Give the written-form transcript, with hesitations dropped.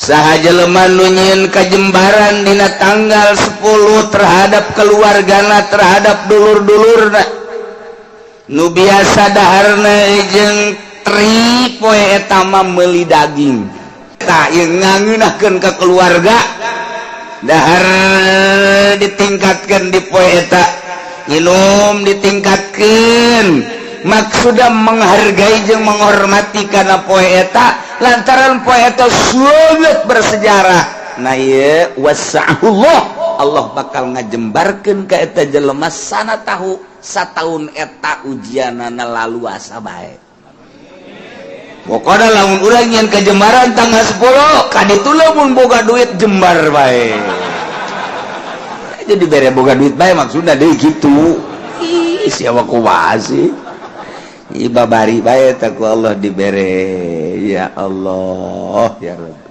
sahaja lemah nunyin kajembaran dina tanggal 10 terhadap keluargana terhadap dulur-dulurna nu biasa daharna jeung tri poe eta mah meuli daging tah ieu ngangeunahkeun ka keluarga dahar ditingkatkeun di poe eta nginum ditingkatkeun maksudna menghargai jeung menghormati kana poe eta lantaran poe eta sangat bersejarah nah ieu wasa'ullah Allah bakal ngajembarkeun ka eta jelema sana tahu sataun eta ujianana lalu asa bae pokona lamun urang nyen kajembaran tanggal 10 kaditu lamun boga duit jembar bae jadi bere boga duit bae maksudna deui kitu ih siapa kumaha sih ibabari bae ta ku Allah dibere ya Allah ya Rabbi